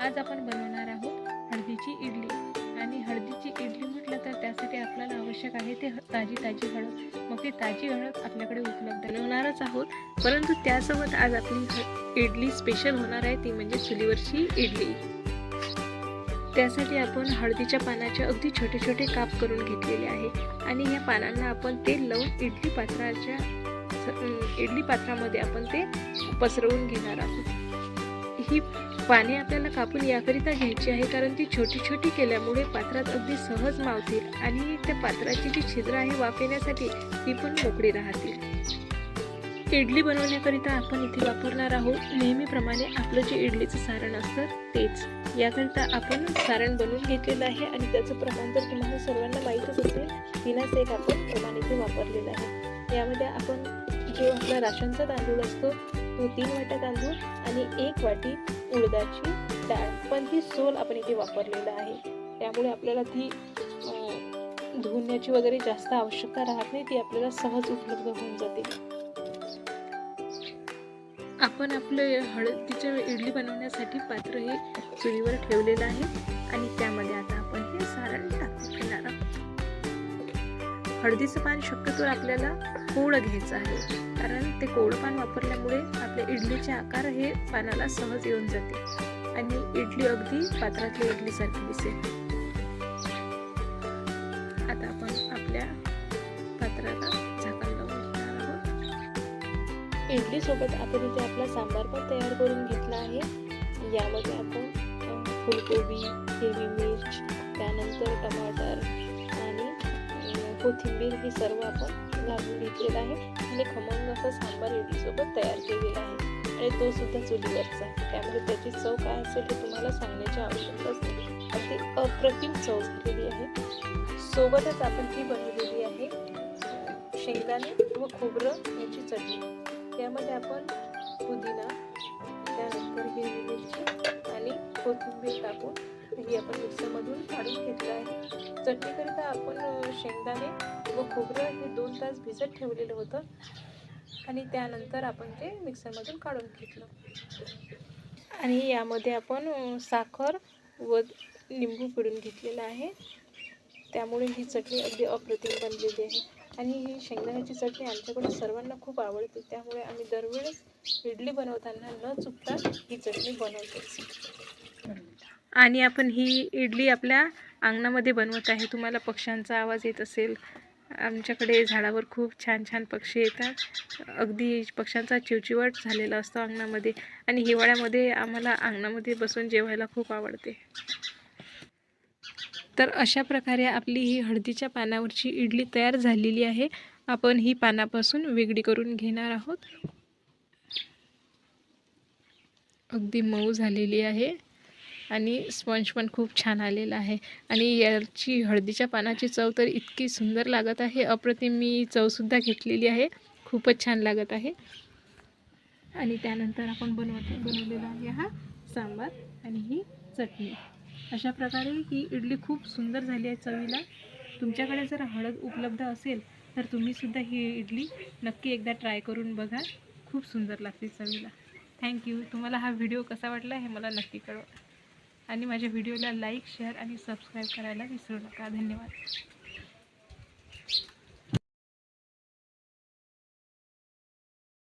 आज आपण बनवणार आहोत हळदीची इडली। आणि हळदीची इडली म्हटलं तर त्यासाठी आपल्याला आवश्यक आहे ते ताजी हळद। मग ती ताजी हळद आपल्याकडे उपलब्ध बनवणारच आहोत, परंतु त्यासोबत आज आपली इडली स्पेशल होणार आहे, ती म्हणजे चुलीवरची इडली। त्यासाठी आपण हळदीच्या पानाचे अगदी छोटे छोटे काप करून घेतलेले आहे आणि या पानांना आपण तेल लावून इडली पात्रामध्ये आपण ते पसरवून घेणार आहोत। ही पाने आपल्याला कापून याकरिता घ्यायची आहे, कारण ती छोटी छोटी केल्यामुळे पात्रात अगदी सहज मावतील आणि त्या पात्राची जी छिद्र आहे वाफ येण्यासाठी ती पण मोकळी राहतील। इडली बनवण्याकरिता आपण इथे वापरणार आहोत नेहमीप्रमाणे आपलं जे इडलीचं सारण असतं तेच। याकरिता आपण सारण बनवून घेतलेलं आहे आणि त्याचं प्रमाण तर तुम्हाला सर्वांना माहीतच असेल, 3:1 आपण प्रमाण इथे वापरलेलं आहे। यामध्ये आपण जो आपला राशनचा तांदूळ असतो तो 3 वाट्या तांदूळ आणि 1 वाटी उडदाची डाळ, पण ती सोल आपण इथे वापरलेलं आहे, त्यामुळे आपल्याला ती धुण्याची वगैरे जास्त आवश्यकता राहत नाही, ती आपल्याला सहज उपलब्ध होऊन जाते। आपण आपलं हळदीच्या इडली बनवण्यासाठी पात्र हे चुलीवर ठेवलेलं आहे आणि त्यामध्ये आता आपण हे सारण टाकून घेणार आहोत। हळदीचं पान शक्यतो आपल्याला कोवळं घ्यायचं आहे, कारण ते कोवळं पान वापरल्यामुळे आपल्या इडलीचे आकार हे पानाला सहज येऊन जाते आणि इडली अगदी पात्रातल्या इडलीसारखी दिसेल। आता आपण आपल्या पात्राला झाकण लावून घेणार आहोत। इडली सोबत आपण इथे आपला सांबार पण तयार करून घेतला आहे। यामध्ये आपण फुलकोबी, हिरवी मिर्च, त्यानंतर टमाटर आणि कोथिंबीर हे सर्व आपण लावून घेतलेलं आहे आणि खमंग असा सांबार इडली सोबत तयार केलेला आहे आणि तो सुद्धा चुलीवरचा, त्यामुळे त्याची चव काय असेल हे तुम्हाला सांगण्याची आवश्यकता असते। अगदी अप्रतिम चव झालेली आहे। सोबतच आपण ही बनवलेली आहे शेंगदाणे व खोबरं याची चटणी। यामध्ये आपण पुदिना, त्यानंतर हिरवी मिरची आणि कोथिंबीर टाकून ही आपण मिक्सरमधून काढून घेतलं आहे। चटणीकरिता आपण शेंगदाणे व खोबरं हे 2 तास भिजत ठेवलेलं होतं आणि त्यानंतर आपण ते मिक्सरमधून काढून घेतलं आणि यामध्ये आपण साखर व लिंबू पिळून घेतलेला आहे, त्यामुळे ही चटणी अगदी अप्रतिम बनलेली आहे। आणि ही शेंगदाण्याची चटणी आमच्याकडे सर्वांना खूप आवडते, त्यामुळे आम्ही दरवेळेस इडली बनवताना न चुकता ही चटणी बनवतोच। आणि आपण ही इडली आपल्या अंगणामध्ये बनवत आहे। तुम्हाला पक्ष्यांचा आवाज येत असेल, आमच्याकडे झाडावर खूप छान छान पक्षी येतात, अगदी पक्ष्यांचा चिवचिवाट झालेला असतो अंगणामध्ये आणि हिवाळ्यामध्ये आम्हाला अंगणामध्ये बसून जेवायला खूप आवडते। तर अशा प्रकारे आपली ही हळदीच्या पानावरची इडली तयार झालेली आहे। आपण ही पानापासून वेगळी करून घेणार आहोत। अगदी मऊ झालेली आहे आणि स्पंज पण खूप छान आलेला आहे आणि याची हळदीच्या पानाची चव तर इतकी सुंदर लागत आहे, अप्रतिम। मी चवसुद्धा घेतलेली आहे, खूपच छान लागत आहे। आणि त्यानंतर आपण बनवलेला आहे हा सांबार आणि ही चटणी। अशा प्रकारे ही इडली खूप सुंदर झाली आहे चवीला। तुमच्याकडे जर हळद उपलब्ध असेल तर तुम्हीसुद्धा ही इडली नक्की एकदा ट्राय करून बघा, खूप सुंदर लागते चवीला। थँक्यू। तुम्हाला हा व्हिडिओ कसा वाटला हे मला नक्की कळवा आणि माझ्या व्हिडिओला लाईक, शेअर आणि सबस्क्राईब करायला विसरू नका। धन्यवाद।